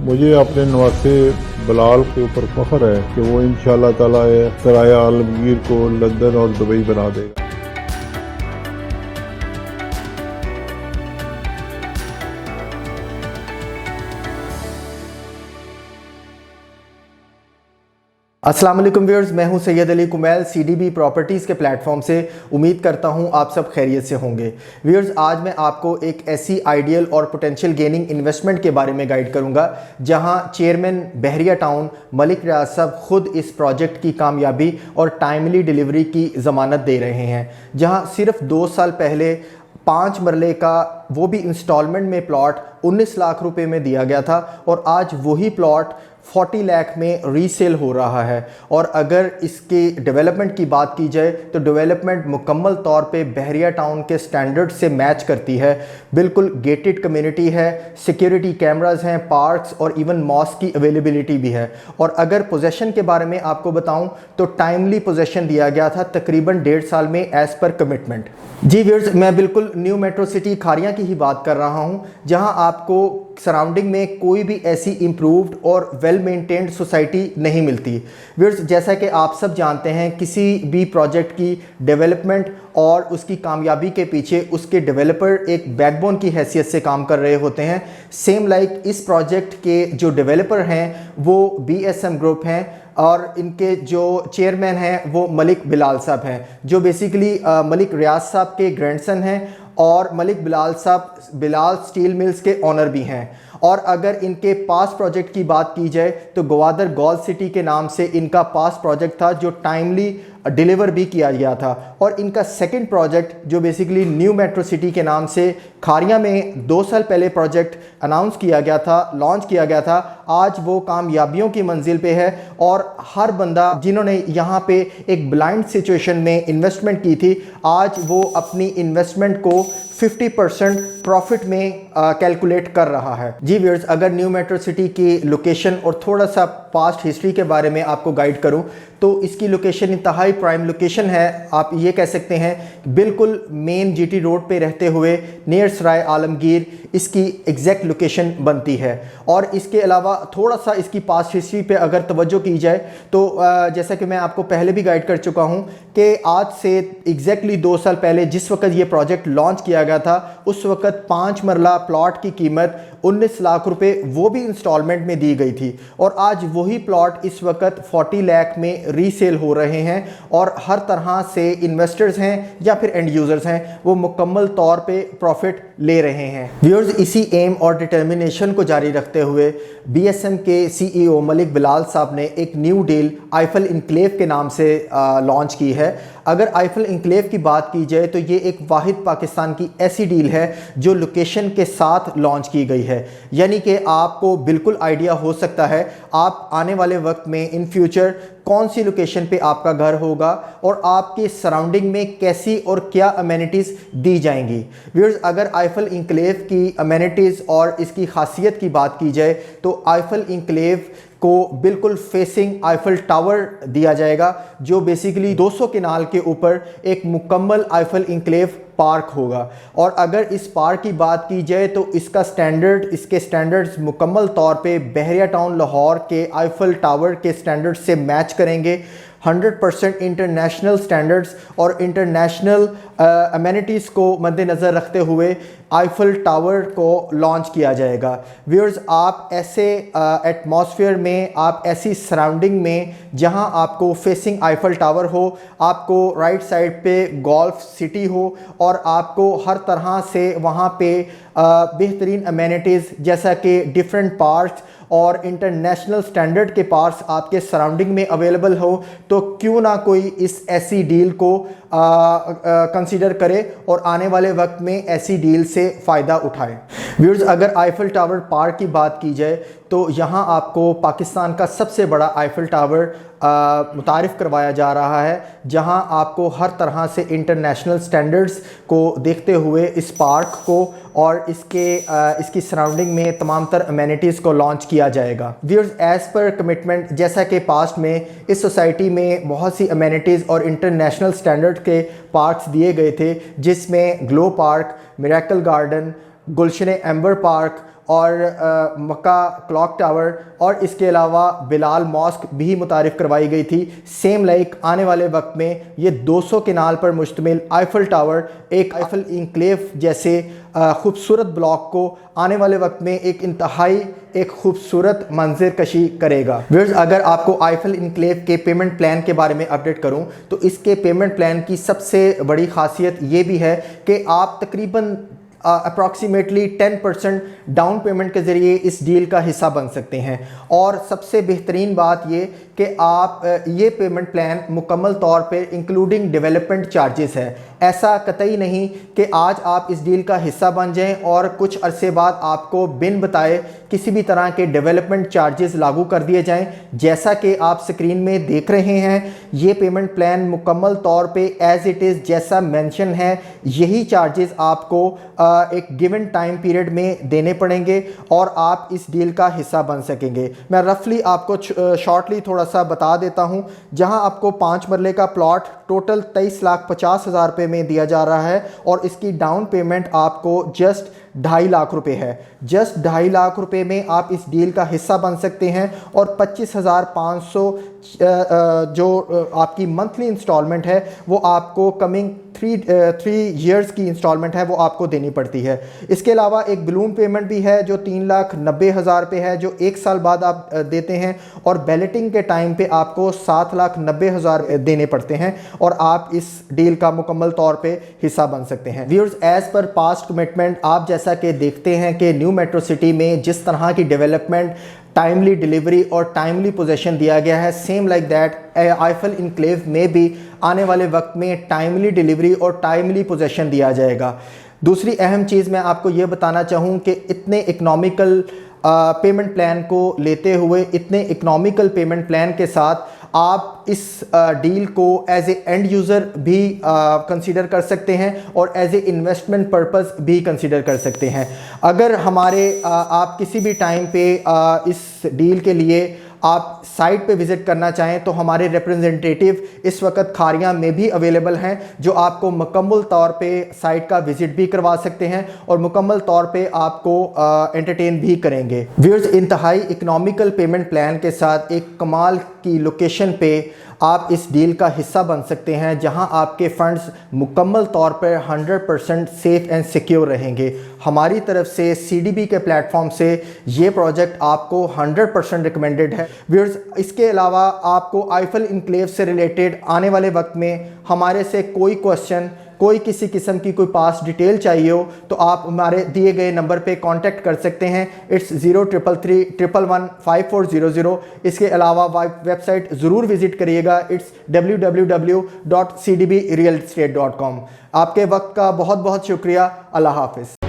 मुझे अपने नवासे बिलाल के ऊपर फख्र है कि वो इंशाअल्लाह ताला सराय आलमगीर को लंदन और दुबई बना देगा। अस्सलाम वालेकुम व्यूअर्स, मैं हूं सैयद अली कुमैल सीडीबी प्रॉपर्टीज़ के प्लेटफॉर्म से। उम्मीद करता हूं आप सब खैरियत से होंगे। व्यूअर्स, आज मैं आपको एक ऐसी आइडियल और पोटेंशियल गेनिंग इन्वेस्टमेंट के बारे में गाइड करूंगा जहां चेयरमैन बहरिया टाउन मलिक रियाज साहब खुद इस प्रोजेक्ट की कामयाबी और टाइमली डिलीवरी की ज़मानत दे रहे हैं। जहां सिर्फ 2 साल पहले 5 मरले का वो भी इंस्टॉलमेंट में प्लॉट 19 लाख रुपए में दिया गया था और आज वही प्लॉट 40 लाख में रीसेल हो रहा है। और अगर इसके डेवलपमेंट की बात की जाए तो डेवलपमेंट मुकम्मल तौर पे बहरिया टाउन के स्टैंडर्ड से मैच करती है। बिल्कुल गेटेड कम्युनिटी है, सिक्योरिटी कैमरास हैं, पार्क्स और इवन मॉस्क की अवेलेबिलिटी भी है। और अगर पोजेशन के बारे में आपको बताऊं तो टाइमली पोजेशन दिया गया था तकरीबन 1.5 साल में एज़ पर कमिटमेंट। जी व्यूअर्स, मैं बिल्कुल न्यू मेट्रो सिटी खारियां की ही बात कर रहा हूं जहां आपको सराउंडिंग में कोई भी ऐसी इम्प्रूव्ड और वेल मेंटेन्ड सोसाइटी नहीं मिलती। व्यूअर्स, जैसा कि आप सब जानते हैं, किसी भी प्रोजेक्ट की डेवलपमेंट और उसकी कामयाबी के पीछे उसके डेवलपर एक बैकबोन की हैसियत से काम कर रहे होते हैं। सेम लाइक इस प्रोजेक्ट के जो डेवलपर हैं वो BSM ग्रुप हैं और इनके जो चेयरमैन हैं वो मलिक बिलाल साहब हैं, जो बेसिकली मलिक रियाज साहब के ग्रैंडसन हैं और मलिक बिलाल साहब बिलाल स्टील मिल्स के ऑनर भी हैं। और अगर इनके पास प्रोजेक्ट की बात की जाए तो गवादर गोल्ड सिटी के नाम से इनका पास प्रोजेक्ट था जो टाइमली डिलीवर भी किया गया था। और इनका सेकंड प्रोजेक्ट जो बेसिकली न्यू मेट्रो सिटी के नाम से खारियां में 2 साल पहले प्रोजेक्ट अनाउंस किया गया था, लॉन्च किया गया था, आज वो कामयाबियों की मंजिल पे है। और हर बंदा जिन्होंने यहाँ पे एक ब्लाइंड सिचुएशन में इन्वेस्टमेंट की थी, आज वो अपनी इन्वेस्टमेंट को 50% प्रॉफिट में कैलकुलेट कर रहा है। जी व्यूअर्स, अगर न्यू मेट्रो सिटी की लोकेशन और थोड़ा सा पास्ट हिस्ट्री के बारे में आपको गाइड करूं तो इसकी लोकेशन इंतहाई प्राइम लोकेशन है। आप ये कह सकते हैं बिल्कुल मेन GT रोड पे रहते हुए नियर सराय आलमगीर इसकी एग्जैक्ट लोकेशन बनती है। और इसके अलावा थोड़ा सा इसकी पास्ट हिस्ट्री पे अगर तवज्जो की जाए तो जैसा कि मैं आपको पहले भी गाइड कर चुका हूँ कि आज से एग्जैक्टली 2 साल पहले जिस वक्त ये प्रोजेक्ट लॉन्च किया गया था उस वक्त 5 मरला प्लॉट की कीमत 19 लाख रुपए वो भी इंस्टॉलमेंट में दी गई थी। और आज वही प्लॉट इस वक्त 40 लाख में रीसेल हो रहे हैं और हर तरह से इन्वेस्टर्स हैं या फिर एंड यूज़र्स हैं वो मुकम्मल तौर पे प्रॉफिट ले रहे हैं। व्यूअर्स, इसी एम और डिटर्मिनेशन को जारी रखते हुए BSM के CEO मलिक बिलाल साहब ने एक न्यू डील आईफल इनक्लेव के नाम से लॉन्च की है। अगर आईफल इनक्लेव की बात की जाए तो ये एक वाहिद पाकिस्तान की ऐसी डील है जो लोकेशन के साथ लॉन्च की गई है। यानी कि आपको बिल्कुल आइडिया हो सकता है आप आने वाले वक्त में इन फ्यूचर कौन सी लोकेशन पे आपका घर होगा और आपके सराउंडिंग में कैसी और क्या अमेनिटीज़ दी जाएंगी। व्यूअर्स, अगर आईफल इनक्लेव की अमेनिटीज़ और इसकी खासियत की बात की जाए तो आईफल इनक्लेव को बिल्कुल फेसिंग आईफल टावर दिया जाएगा जो बेसिकली 200 केनाल के ऊपर एक मुकम्मल आईफल इनक्लेव पार्क होगा। और अगर इस पार्क की बात की जाए तो इसके स्टैंडर्ड्स मुकम्मल तौर पे बहरिया टाउन लाहौर के आईफल टावर के स्टैंडर्ड से मैच करेंगे। 100% इंटरनेशनल स्टैंडर्ड्स और इंटरनेशनल अमेनिटीज़ को मद्देनज़र रखते हुए आईफल टावर को लॉन्च किया जाएगा। व्यूअर्स, आप ऐसे एटमॉस्फेयर में, आप ऐसी सराउंडिंग में जहां आपको फेसिंग आईफल टावर हो, आपको राइट साइड पे गोल्फ सिटी हो और आपको हर तरह से वहां पे बेहतरीन अमेनिटीज़ जैसा कि डिफरेंट पार्क्स और इंटरनेशनल स्टैंडर्ड के पार्क्स आपके सराउंडिंग में अवेलेबल हो, तो क्यों ना कोई इस ऐसी डील को कंसीडर करे और आने वाले वक्त में ऐसी डील से फ़ायदा उठाए। व्यूअर्स, अगर आईफल टावर पार्क की बात की जाए तो यहाँ आपको पाकिस्तान का सबसे बड़ा आईफल टावर मुतारिफ़ करवाया जा रहा है, जहाँ आपको हर तरह से इंटरनेशनल स्टैंडर्ड्स को देखते हुए इस पार्क को और इसकी सराउंडिंग में तमाम तर अमेनिटीज़ को लॉन्च किया जाएगा। व्यूअर्स, एज़ पर कमिटमेंट, जैसा कि पास्ट में इस सोसाइटी में बहुत सी अमेनिटीज़ और इंटरनेशनल स्टैंडर्ड के पार्क्स दिए गए थे जिसमें ग्लो पार्क, मिरेकल गार्डन, गुलशन एम्बर पार्क और मक्का क्लॉक टावर और इसके अलावा बिलाल मॉस्क भी मुतारिफ़ करवाई गई थी। सेम लाइक आने वाले वक्त में ये 200 केनाल पर मुश्तमिल आईफल टावर एक आईफल इंक्लेव जैसे खूबसूरत ब्लॉक को आने वाले वक्त में एक इंतहाई एक खूबसूरत मंजर कशी करेगा। व्यूअर्स, अगर आपको आईफल इंक्लेव के पेमेंट प्लान के बारे में अपडेट करूं तो इसके पेमेंट प्लान की सबसे बड़ी खासियत ये भी है कि आप तकरीबन अप्रॉक्सीमेटली 10% डाउन पेमेंट के ज़रिए इस डील का हिस्सा बन सकते हैं। और सबसे बेहतरीन बात ये कि आप ये पेमेंट प्लान मुकम्मल तौर पे इंक्लूडिंग डेवलपमेंट चार्जेस है। ऐसा कतई नहीं कि आज आप इस डील का हिस्सा बन जाएं और कुछ अरसे बाद आपको बिन बताए किसी भी तरह के डेवलपमेंट चार्जेस लागू कर दिए जाएं। जैसा कि आप स्क्रीन में देख रहे हैं, ये पेमेंट प्लान मुकम्मल तौर पे एज़ इट इज़ जैसा मेंशन है यही चार्जेस आपको एक गिवन टाइम पीरियड में देने पड़ेंगे और आप इस डील का हिस्सा बन सकेंगे। मैं रफली आपको शॉर्टली थोड़ा सा बता देता हूं। जहां आपको 5 मरले का प्लॉट टोटल 23,50,000 रुपये में दिया जा रहा है और इसकी डाउन पेमेंट आपको जस्ट 2.5 लाख रुपए है। जस्ट 2.5 लाख रुपए में आप इस डील का हिस्सा बन सकते हैं और 25,500 जो आपकी मंथली इंस्टॉलमेंट है वो आपको कमिंग 3 ईयर्स की इंस्टॉलमेंट है वो आपको देनी पड़ती है। इसके अलावा एक बलून पेमेंट भी है जो 3,90,000 रुपये है जो 1 साल बाद आप देते हैं और बैलेटिंग के टाइम पे आपको 7,90,000 देने पड़ते हैं और आप इस डील का मुकम्मल तौर पे हिस्सा बन सकते हैं। Viewers, as per past commitment आप जैसा कि देखते हैं कि न्यू मेट्रो सिटी में जिस तरह की डेवलपमेंट, टाइमली डिलीवरी और टाइमली पोजेशन दिया गया है, same like that Eiffel enclave में भी आने वाले वक्त में टाइमली डिलीवरी और टाइमली पोजेशन दिया जाएगा। दूसरी अहम चीज़ मैं आपको ये बताना चाहूँ कि इतने इकनॉमिकल पेमेंट प्लान को लेते हुए, इतने इकनॉमिकल पेमेंट प्लान के साथ आप इस डील को एज ए एंड यूज़र भी कंसीडर कर सकते हैं और एज ए इन्वेस्टमेंट पर्पस भी कंसीडर कर सकते हैं। अगर हमारे आप किसी भी टाइम पे इस डील के लिए आप साइट पे विज़िट करना चाहें तो हमारे रिप्रेजेंटेटिव इस वक्त खारियां में भी अवेलेबल हैं जो आपको मुकम्मल तौर पे साइट का विज़िट भी करवा सकते हैं और मुकम्मल तौर पे आपको एंटरटेन भी करेंगे। व्यूअर्स, इंतहाई इकनॉमिकल पेमेंट प्लान के साथ एक कमाल की लोकेशन पे आप इस डील का हिस्सा बन सकते हैं जहां आपके फंड्स मुकम्मल तौर पर 100% सेफ़ एंड सिक्योर रहेंगे। हमारी तरफ से CDB के प्लेटफॉर्म से ये प्रोजेक्ट आपको 100% रिकमेंडेड है। व्यूअर्स, इसके अलावा आपको आईफल इंक्लेव से रिलेटेड आने वाले वक्त में हमारे से कोई क्वेश्चन, कोई किसी किस्म की कोई पास डिटेल चाहिए हो तो आप हमारे दिए गए नंबर पे कांटेक्ट कर सकते हैं। इट्स 0333115400। इसके अलावा वेबसाइट ज़रूर विज़िट करिएगा, इट्स www.cdbrealestate.com। आपके वक्त का बहुत बहुत शुक्रिया। अल्लाह हाफ़िज़।